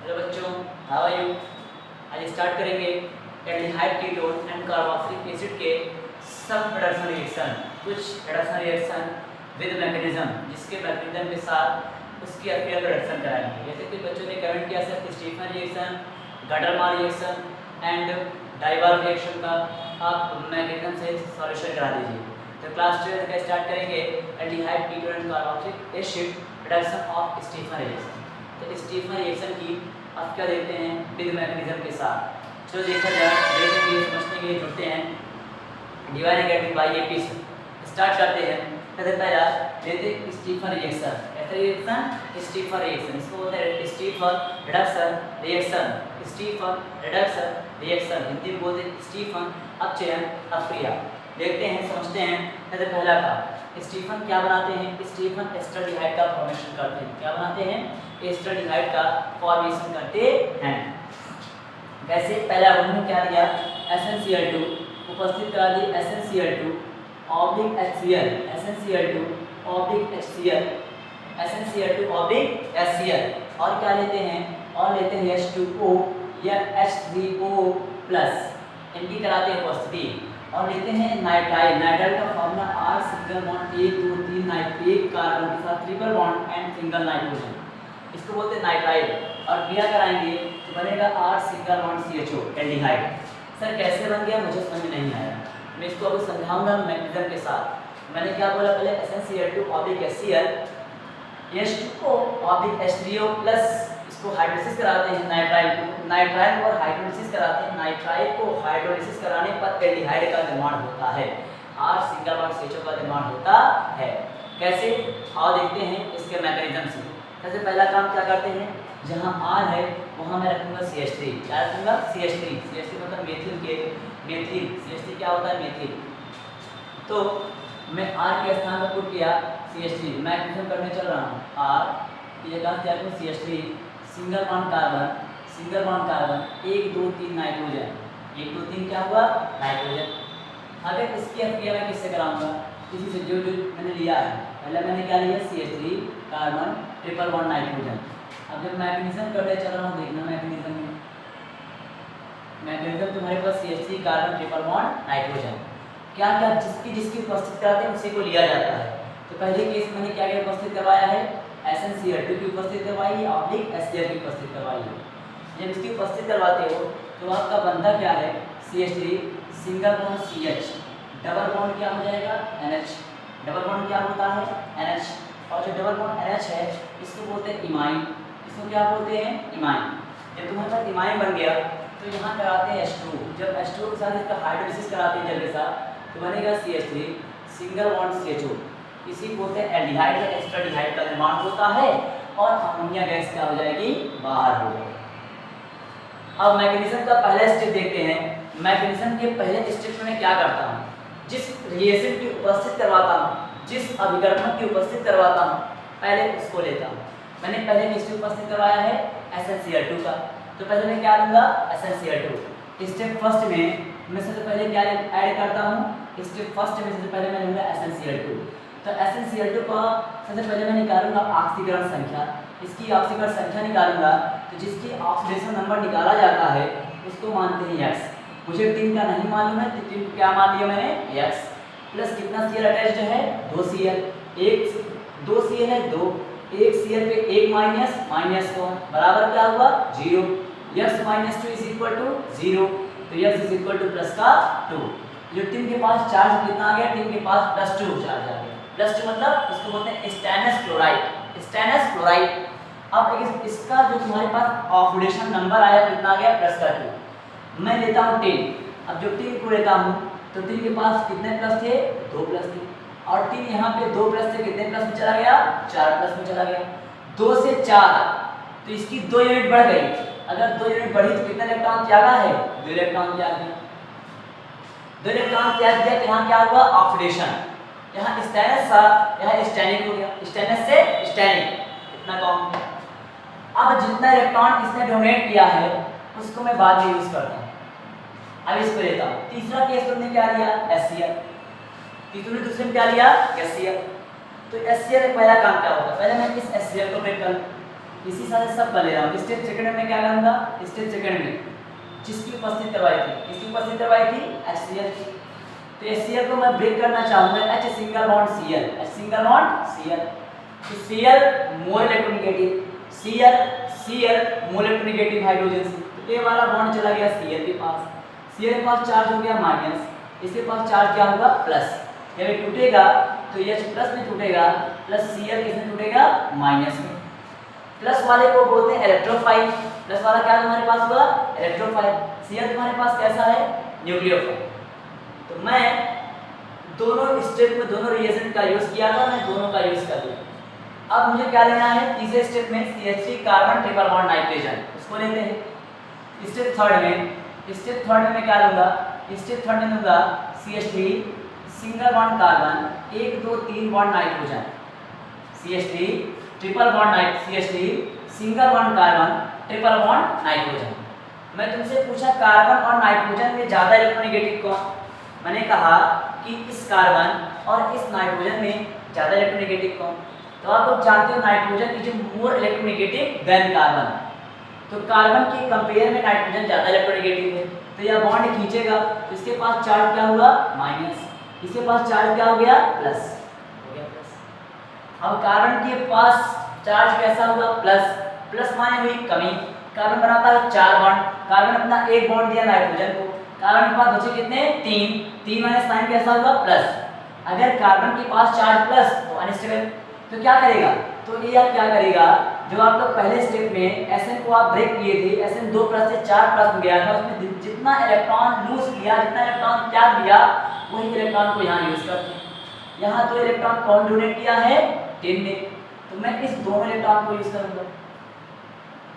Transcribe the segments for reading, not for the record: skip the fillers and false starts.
Hello बच्चों, how are you. आज start करेंगे aldehyde ketone and carboxylic acid के सब रिडक्शन रिएक्शन, कुछ रिडक्शन रिएक्शन विद मैकेनिज्म, जिसके मैकेनिज्म के साथ उसकी अफेयर रिडक्शन कराएंगे। जैसे कि बच्चों ने कमेंट किया sir Stephen reaction, Gattermann reaction and DIBAL reaction का आप मैकेनिज्म से सॉल्यूशन करा दीजिए। तो क्लास 12 का स्टार्ट करेंगे aldehyde ketone and carboxylic acid reduction of Stephen reaction. तो स्टीफन रिएक्शन की आप क्या देखते हैं विद मैकेनिज्म के साथ। चलो देखा जाए, देखेंगे, समझने के लिए जुड़ते हैं। डिवाइड नेगेटिव बाई एपी से स्टार्ट करते हैं। सबसे पहला लेते स्टीफन रिएक्शन। ऐसा रिएक्शन स्टीफन रिएक्शन, इसको बोलते हैं Stephen reduction reaction. Stephen reduction reaction Hindi में बोलते हैं स्टीफन अपचयन अक्रिया। देखते हैं, समझते हैं। सबसे पहला का स्टीफन क्या बनाते हैं? स्टीफन एस्टरडिहाइड का फॉर्मेशन करते हैं। क्या बनाते हैं? एस्टरडिहाइड का फॉर्मेशन करते हैं। वैसे पहला उन्होंने क्या दिया, SnCl2 उपस्थित करा दी, SnCl2 oblique HCl, SnCl2 oblique HCl, SnCl2 oblique HCl। और क्या लेते हैं? और लेते हैं H2O या H3O प्लस, इनकी कराते हैं उपस्थिति। और लेते हैं नाइट्राइल। नाइट्राइल का formula R single bond 1 2 3 nitrate carbon के साथ triple bond and single nitrogen, इसको बोलते हैं नाइट्राइल। और क्रिया कराएंगे तो बनेगा R single bond CHO aldehyde. Sir कैसे बन गया मुझे समझ नहीं आया, मैं इसको अभी समझाऊंगा मैकेनिज्म के साथ। मैंने क्या बोला पहले, SnCl2 oblique HCl, H2O oblique H3O plus, इसको हाइड्रोलिसिस कराते हैं नाइट्राइल को। नाइट्राइल और हाइड्रोलिसिस कराते हैं। नाइट्राइल को हाइड्रोलिसिस कराने पर एल्डिहाइड का निर्माण होता है, R सिंगल बॉन्ड CHO का निर्माण होता है। कैसे? आओ देखते हैं इसके मैकेनिज्म से। सबसे पहला काम क्या करते हैं, जहाँ R है वहाँ मैं रखूँगा CH3। क्या रखूँगा? CH3। CH3 मतलब मेथिल के मेथिल। CH3 क्या होता है? मेथिल। तो मैं R के स्थान पर पुट किया CH3। मैकेनिज्म करने चल रहा हूँ, R की जगह क्या करूँ? CH3 single bond carbon, single bond carbon 1 2 3 nitrogen, 1 2 3 क्या हुआ? नाइट्रोजन। अगर इसकी अफिया मैं किससे कराऊंगा? किसी से जो मैंने लिया है। पहले मैंने क्या लिया? CH3 carbon triple bond nitrogen. अब जब मैकेनिज्म करने चल रहा हूँ, देखना मैकेनिज्म में, मैकेनिज्म तुम्हारे पास CH3 carbon triple bond nitrogen, क्या क्या जिसकी जिसकी उपस्थित कराते हैं उसी को लिया जाता है। तो पहले केस मैंने क्या क्या उपस्थित करवाया है? SnCl2 की उपस्थित करवाई है, ऑब्लिक HCl की उपस्थित करवाई है। जब इसकी उपस्थित करवाते हो तो आपका बनता क्या है? CH3 single bond CH, double bond क्या हो जाएगा? NH। डबल बॉन्ड क्या होता है? NH। और जो डबल बॉन्ड NH है इसको बोलते हैं इमाइन। इसको क्या बोलते हैं? इमाइन। जब तुम्हारे पास इमाइन बन गया तो यहाँ कराते हैं H2। जब H2 के साथ इसका हाइड्रोलिसिस कराते हैं जल के साथ तो बनेगा CH3 सिंगल बॉन्ड CHO। इसी को बोलते हैं एल्डिहाइड या एस्टरडिहाइड का निर्माण होता है और अमोनिया गैस क्या हो जाएगी? बाहर हो जाएगी। अब मैकेनिज्म का पहला स्टेप देखते हैं। मैकेनिज्म के पहले स्टेप में क्या करता हूँ? जिस रिएक्शन की उपस्थित करवाता हूँ, जिस अभिकर्मक की उपस्थित करवाता हूँ, पहले उसको लेता हूँ। मैंने पहले किसकी उपस्थित करवाया है? SnCl2 का। तो पहले मैं क्या लूँगा? SnCl2। स्टेप फर्स्ट में मैं सबसे पहले क्या ऐड करता हूँ? स्टेप फर्स्ट में सबसे पहले मैं लूँगा SnCl2। तो SnCl2 का सबसे पहले मैं निकालूंगा ऑक्सीकरण संख्या। इसकी ऑक्सीकरण संख्या निकालूंगा तो जिसकी ऑक्सीडेशन नंबर निकाला जाता है उसको मानते हैं X। मुझे 3 का नहीं मालूम है तो 3 को क्या मान लिया मैंने? X। प्लस कितना Cl अटैच्ड है? 2 Cl। 2 Cl है 2, 1 Cl पे 1 माइनस, माइनस को बराबर क्या हुआ? 0। X minus 2 is equal to 0। तो X is equal to plus का 2। जो टीम के पास चार्ज कितना आ गया? टीम के पास +2 चार्ज आ गया। प्लस 2 मतलब इसको बोलते हैं स्टेनस क्लोराइड। Stannous chloride. अब इसका जो तुम्हारे पास ऑक्सीडेशन नंबर आया कितना आ गया? प्लस का 2। मैं लेता हूँ 10। अब जो 3 को लेता हूँ तो 3 के पास कितने प्लस थे? 2 प्लस थे। और 3 यहाँ पे 2 प्लस थे, कितने प्लस में चला गया? 4 प्लस में चला गया। 2 से 4 तो इसकी 2 यूनिट बढ़ गई। अगर 2 यूनिट बढ़ी तो कितने इलेक्ट्रॉन त्यागा है? 2 इलेक्ट्रॉन त्याग दिया। 2 इलेक्ट्रॉन त्याग दिया तो यहाँ क्या हुआ? ऑक्सीडेशन। यहाँ स्टेनस था, यहाँ स्टेनिक हो गया। स्टेनस से स्टेनिक, इतना कॉमन। अब जितना इलेक्ट्रॉन इसने डोनेट किया है उसको मैं बाद में यूज करता हूँ। अब इसको लेता हूँ। तीसरा केस तुमने क्या लिया? HCl। तीसरे दूसरे में क्या लिया? HCl। तो HCl पहला काम क्या होगा? पहले मैं इस HCl को ब्रेक कर लूँ। इसी साथ सब कर ले रहा हूँ। स्टेप सेकंड में क्या करूँगा, स्टेप सेकंड में जिसकी उपस्थिति करवाई थी, किसकी उपस्थिति करवाई थी, HCl की। तो HCl को मैं ब्रेक करना चाहूँगा, H single bond Cl, H single bond Cl। तो Cl more electronegative, Cl more electronegative hydrogen से, तो ये वाला बॉन्ड चला गया Cl के पास, Cl के पास चार्ज हो गया माइनस, इसके पास चार्ज क्या होगा प्लस। जब ये टूटेगा तो H प्लस में टूटेगा, प्लस Cl किसमें टूटेगा, माइनस में। प्लस वाले को बोलते हैं इलेक्ट्रोफाइल, प्लस वाला क्या तुम्हारे पास हुआ, इलेक्ट्रोफाइल। Cl तुम्हारे पास कैसा है, न्यूक्लियोफाइल। तो मैं दोनों स्टेप में दोनों रिएजेंट का यूज किया था, मैं दोनों का यूज कर लिया। अब मुझे क्या लेना है, तीसरे स्टेप में CH3 carbon triple bond nitrogen, उसको लेते हैं। स्टेप थर्ड में मैं क्या लूंगा, स्टेप थर्ड में लूंगा CH3 single bond carbon 1 2 3 bond nitrogen, CH3 triple bond CH3 single bond carbon triple bond nitrogen. मैं तुमसे पूछा कार्बन और नाइट्रोजन में ज्यादा इलेक्ट्रोनेगेटिव कौन, मैंने कहा कि इस कार्बन और इस नाइट्रोजन में ज्यादा इलेक्ट्रोनेगेटिव कौन। तो आप लोग जानते हो nitrogen is more electronegative than carbon, तो कार्बन के कंपेयर में नाइट्रोजन ज्यादा इलेक्ट्रोनेगेटिव है। तो यह बॉन्ड खींचेगा तो इसके पास चार्ज क्या हुआ, माइनस, इसके पास चार्ज क्या हो गया, प्लस हो गया, प्लस। अब कार्बन के पास चार्ज कैसा होगा, प्लस, प्लस माने हुई कमी। कार्बन बनाता है 4 बॉन्ड, कार्बन अपना 1 बॉन्ड दिया नाइट्रोजन को, कार्बन के पास बचे कितने, 3 माइनस साइन कैसा होगा, प्लस। अगर कार्बन के पास चार्ज प्लस तो अनस्टेबल, तो क्या करेगा, तो ये क्या करेगा, जो आप लोग पहले स्टेप में Sn को आप ब्रेक किए थे, Sn 2 प्लस से 4 प्लस में गया था, उसमें जितना इलेक्ट्रॉन लूज किया, जितना इलेक्ट्रॉन त्याग दिया, वही इलेक्ट्रॉन को यहाँ यूज करते हैं। यहाँ 2 इलेक्ट्रॉन कौन डोनेट किया है, 10 ने, तो मैं इस दोनों इलेक्ट्रॉन को यूज करूंगा।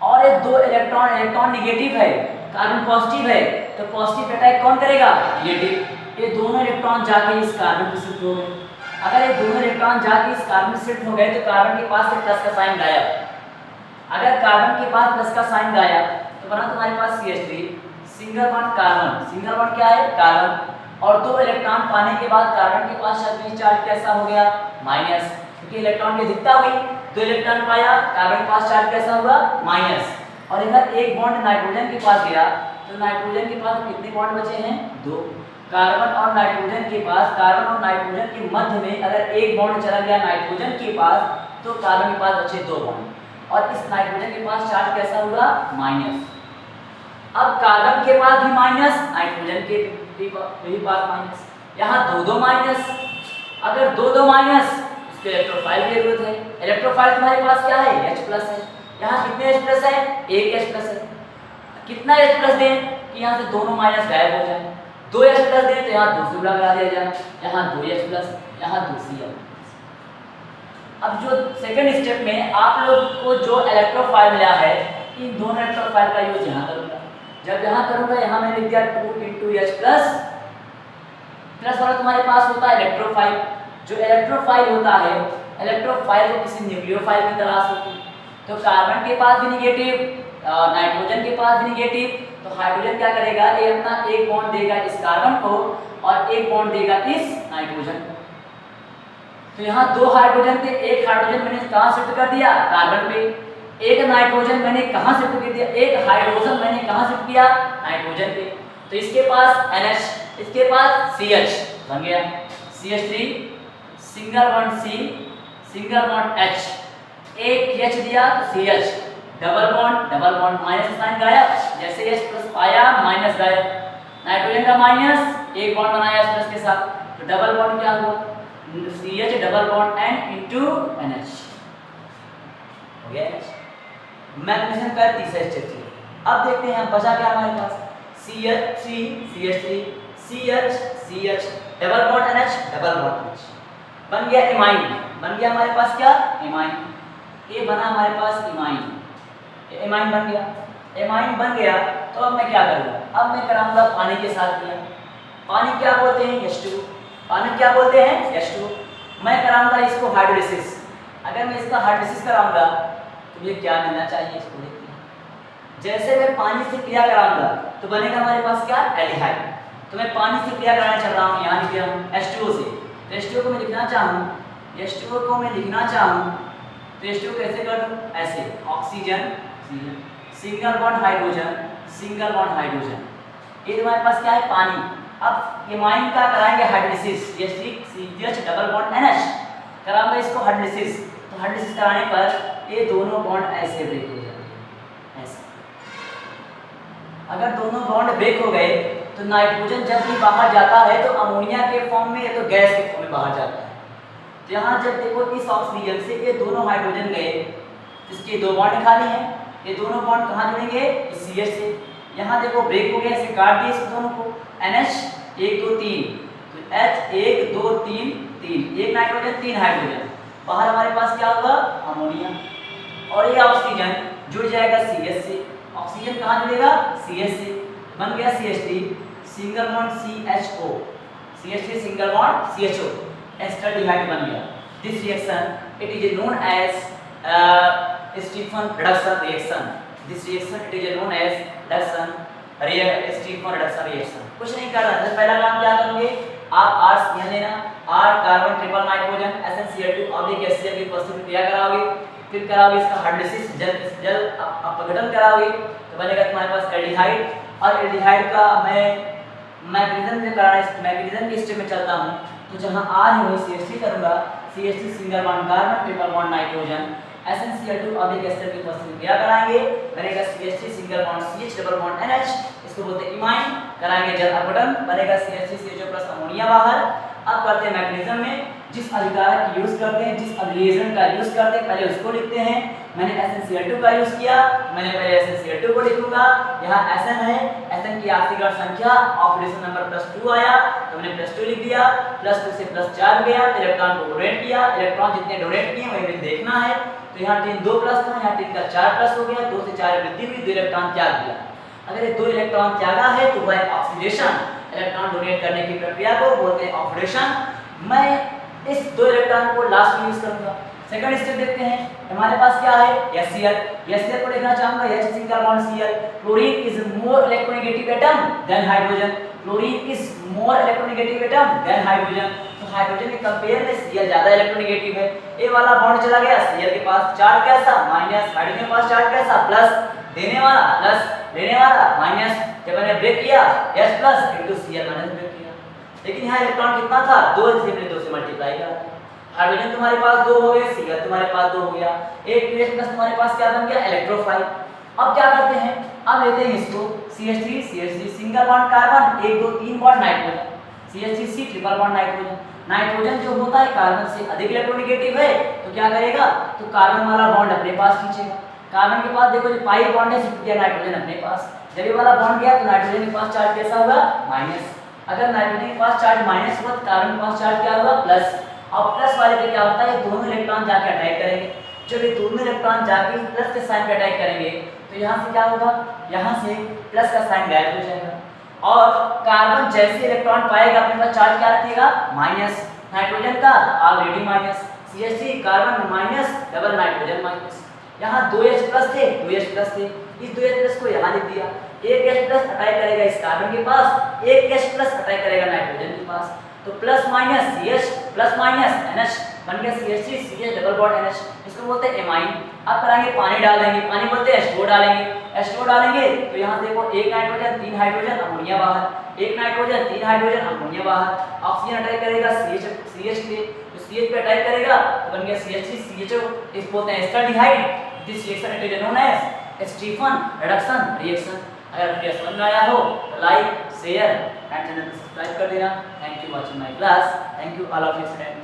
और ये 2 इलेक्ट्रॉन निगेटिव है, कार्बन पॉजिटिव है, तो पॉजिटिव अटैक कौन करेगा, नेगेटिव। ये दोनों इलेक्ट्रॉन जाके इस कार्बन पे शिफ्ट हो गए। अगर ये दोनों इलेक्ट्रॉन जाके इस कार्बन से शिफ्ट हो गए तो कार्बन के पास से प्लस का साइन गायब। अगर कार्बन के पास प्लस का साइन गायब तो बना तुम्हारे पास CH3 single bond carbon, single bond क्या है, कार्बन, और 2 इलेक्ट्रॉन पाने के बाद कार्बन के पास शक्ति चार्ज कैसा हो गया, माइनस, क्योंकि इलेक्ट्रॉन की अधिकता हुई, 2 इलेक्ट्रॉन पाया, कार्बन के पास चार्ज कैसा हुआ, माइनस। और इधर 1 बॉन्ड नाइट्रोजन के पास गया तो नाइट्रोजन के पास कितने बॉन्ड बचे हैं, 2। कार्बन और नाइट्रोजन के पास, कार्बन और नाइट्रोजन के मध्य में अगर 1 बॉन्ड चला गया नाइट्रोजन के पास तो कार्बन के पास बचे 2 बॉन्ड, और इस नाइट्रोजन के पास चार्ज कैसा होगा, माइनस। अब कार्बन के पास भी माइनस, नाइट्रोजन के भी पास माइनस, यहाँ 2 माइनस। अगर 2 माइनस, इसके इलेक्ट्रोफाइल की जरूरत है। इलेक्ट्रोफाइल तुम्हारे पास क्या है, H प्लस है। यहाँ कितने H प्लस है, 1 H प्लस है। कितना H प्लस दें कि यहाँ से दोनों माइनस गायब हो जाए, 2 H प्लस दें तो यहाँ दूसरी लगा दिया जाए, यहाँ 2 H प्लस, यहाँ दूसरी H। अब जो सेकंड स्टेप में आप लोग को जो इलेक्ट्रोफाइल मिला है, इन दोनों इलेक्ट्रोफाइल का यूज यहाँ करूँगा। जब यहाँ करूँगा, यहाँ मैंने लिख दिया 2 H प्लस, प्लस वाला तुम्हारे पास होता है इलेक्ट्रोफाइल। जो इलेक्ट्रोफाइल होता है, इलेक्ट्रोफाइल को किसी न्यूक्लियोफाइल की तलाश होती है। तो कार्बन के पास भी निगेटिव, नाइट्रोजन के पास भी निगेटिव, तो हाइड्रोजन क्या करेगा, ये अपना 1 बॉन्ड देगा इस कार्बन को और 1 बॉन्ड देगा इस नाइट्रोजन को। तो यहाँ 2 हाइड्रोजन थे, 1 हाइड्रोजन मैंने कहाँ शिफ्ट कर दिया, कार्बन पे। 1 नाइट्रोजन मैंने कहाँ शिफ्ट कर दिया, 1 हाइड्रोजन मैंने कहाँ शिफ्ट किया, नाइट्रोजन पे। तो इसके पास NH, इसके पास CH बन गया, CH3 single bond C single bond H, 1 H दिया तो CH, double bond minus sign गायब, जैसे H प्लस पाया माइनस गायब। नाइट्रोजन का माइनस, 1 बॉन्ड बनाया H प्लस के साथ, तो डबल बॉन्ड क्या हुआ, CH double bond N into NH हो गया। मैग्नीशियम का तीसरा स्टेप है। अब देखते हैं बचा क्या हमारे पास, CH3 CH3 CH double bond NH double bond H, बन गया एमाइन। बन गया हमारे पास क्या, एमाइन। ये बना हमारे पास एमाइन, एमाइन बन गया। एमाइन बन गया तो अब मैं क्या करूँगा, अब मैं कराऊंगा पानी के साथ दिया। पानी क्या बोलते हैं, H2। पानी क्या बोलते हैं, H2। मैं कराऊंगा इसको हाइड्रोलिसिस। अगर मैं इसका हाइड्रोलिसिस कराऊंगा तो मुझे क्या मिलना चाहिए, इसको देखते हैं। जैसे मैं पानी से क्रिया कराऊंगा तो बनेगा हमारे पास क्या, एल्डिहाइड। तो मैं पानी से क्रिया कराने चल रहा हूँ, यहाँ लिख रहा हूँ H2O से। तो H2O को मैं लिखना चाहूँ, H2O को मैं लिखना चाहूँ तो H2 कैसे कर दूं, ऐसे oxygen single bond hydrogen single bond hydrogen, ये तुम्हारे पास क्या है पानी। अब इमाइन का कराएंगे hydrolysis, CH double bond NH कराऊंगा इसको हाइड्रोलिसिस, तो हाइड्रोलिसिस कराने पर ये दोनों बॉन्ड ऐसे ब्रेक हो जाएंगे ऐसे। अगर दोनों बॉन्ड ब्रेक हो गए तो नाइट्रोजन जब भी बाहर जाता है तो अमोनिया के फॉर्म में या तो गैस के फॉर्म में बाहर जाता है। तो यहाँ जब देखो इस ऑक्सीजन से ये दोनों हाइड्रोजन गए, इसके दो बॉन्ड खाली हैं, ये दोनों बॉन्ड कहाँ जुड़ेंगे, इस CH से। यहाँ देखो ब्रेक हो गया, इसे काट दिए इस दोनों को, NH 1 2 3, तो H 1 2 3 3, एक नाइट्रोजन 3 हाइड्रोजन, बाहर हमारे पास क्या होगा अमोनिया, और ये ऑक्सीजन जुड़ जाएगा CH से। ऑक्सीजन कहाँ जुड़ेगा, CH से, बन गया CH3 single bond CHO, CH3 single bond CHO, acetaldehyde बन गया। This reaction it is known as Stephen reduction reaction, this reaction it is known as Stephen reduction reaction. कुछ नहीं करना है, पहला काम क्या करोगे आप R यहाँ लेना, R carbon triple nitrogen SnCl2 oblique HCl की उपस्थिति क्रिया कराओगे, फिर कराओगे इसका हाइड्रोलिसिस, जल अपघटन कराओगे तो बनेगा तुम्हारे पास एल्डिहाइड। और एल्डिहाइड का मैं मैकेनिज्म में कराना, इस मैकेनिज्म के स्टेप में चलता हूँ, तो जहाँ R है वही CH3 करूँगा, CH3 single bond carbon triple bond nitrogen SnCl2 oblique HCl की उपस्थिति क्रिया कराएंगे, बनेगा CH3 single bond CH double bond NH, इसको बोलते हैं इमाइन, कराएंगे जल अपघटन, बनेगा CH3CHO प्लस अमोनिया बाहर। अब करते हैं मैकेनिज्म में, जिस अधिकारक का यूज करते हैं, जिस रिएजेंट का यूज करते हैं पहले उसको लिखते हैं। मैंने SnCl2 का यूज किया, मैंने पहले SnCl2 को लिखूंगा। यहाँ Sn है, Sn की ऑक्सीकरण संख्या ऑक्सीडेशन नंबर +2 आया तो मैंने +2 लिख दिया, +2 से +4 गया, इलेक्ट्रॉन को डोनेट किया, इलेक्ट्रॉन जितने डोनेट किए वही मुझे देखना है। तो यहाँ 3 2 प्लस था, यहाँ 3 का 4 प्लस हो गया, 2 से 4 वृद्धि हुई, 2 इलेक्ट्रॉन त्याग दिया। अगर ये 2 इलेक्ट्रॉन त्यागा है तो वह ऑक्सीडेशन, इलेक्ट्रॉन डोनेट करने की प्रक्रिया को बोलते हैं ऑक्सीडेशन। मैं इस 2 इलेक्ट्रॉन को लास्ट में यूज करूंगा। सेकंड स्टेप देखते हैं, हमारे पास क्या है HCl को लिखना चाहूंगा, H single bond Cl, chlorine is more electronegative atom than hydrogen, chlorine is more electronegative atom than hydrogen. तो हाइड्रोजन के कंपेयर में Cl ज्यादा इलेक्ट्रोनेगेटिव है। ए वाला बॉन्ड चला गया, Cl के पास चार्ज कैसा माइनस, हाइड्रोजन के पास चार्ज कैसा प्लस, देने वाला प्लस, लेने वाला माइनस। जब मैंने ब्रेक किया H plus into Cl minus break किया, लेकिन यहाँ इलेक्ट्रॉन कितना था 2, इसलिए मैंने 2 से मल्टीप्लाई करा। हाइड्रोजन तुम्हारे पास 2 हो गए, Cl तुम्हारे पास 2 हो गया, एक प्लस तुम्हारे पास क्या बन गया इलेक्ट्रोफाइल। अब क्या करते हैं, अब लेते हैं इसको CH3 single bond carbon 1 2 3 bond nitrogen, CH3C triple bond nitrogen. Nitrogen जो होता है कार्बन से अधिक इलेक्ट्रोनेगेटिव है तो क्या करेगा, तो कार्बन वाला बॉन्ड अपने पास खींचेगा। कार्बन के पास देखो जो पाई बॉन्ड है, शिफ्ट किया नाइट्रोजन अपने पास, जब ये वाला बॉन्ड गया तो नाइट्रोजन के पास चार्ज कैसा होगा माइनस। अगर नाइट्रोजन के पास चार्ज माइनस हुआ तो कार्बन के पास चार्ज क्या होगा प्लस। और प्लस वाले पे क्या होता है, दोनों इलेक्ट्रॉन जाके अटैक करेंगे। जब ये दोनों इलेक्ट्रॉन जाके प्लस के साइन पे अटैक करेंगे तो यहाँ से क्या होगा, यहाँ से प्लस का साइन गायब हो जाएगा और कार्बन जैसे इलेक्ट्रॉन पाएगा अपने पास चार्ज क्या रखेगा माइनस। नाइट्रोजन का already minus, CH3 carbon minus double nitrogen minus. यहाँ 2H प्लस थे, 2H प्लस थे, इस 2H प्लस को यहाँ लिख दिया। एक H प्लस अटैक करेगा इस कार्बन के पास, एक H प्लस अटैक करेगा नाइट्रोजन के पास, तो plus minus CH plus minus NH बन गया CH3 CH double bond NH, इसको बोलते हैं एमाइन। अब कराएंगे पानी डाल देंगे, पानी बोलते हैं H2O डालेंगे, H2O डालेंगे तो यहाँ देखो एक नाइट्रोजन 3 हाइड्रोजन अमोनिया बाहर, एक नाइट्रोजन 3 हाइड्रोजन अमोनिया बाहर। ऑक्सीजन अटैक करेगा CH पे, तो CH पे अटैक करेगा तो बन गया CH3 CHO, इसको बोलते हैं एस्टरडिहाइड। This reaction it is known as Stephen reduction reaction. अगर वीडियो समझ में आया हो तो लाइक शेयर एंड चैनल को सब्सक्राइब कर देना। Thank you watching my class, thank you all of you student.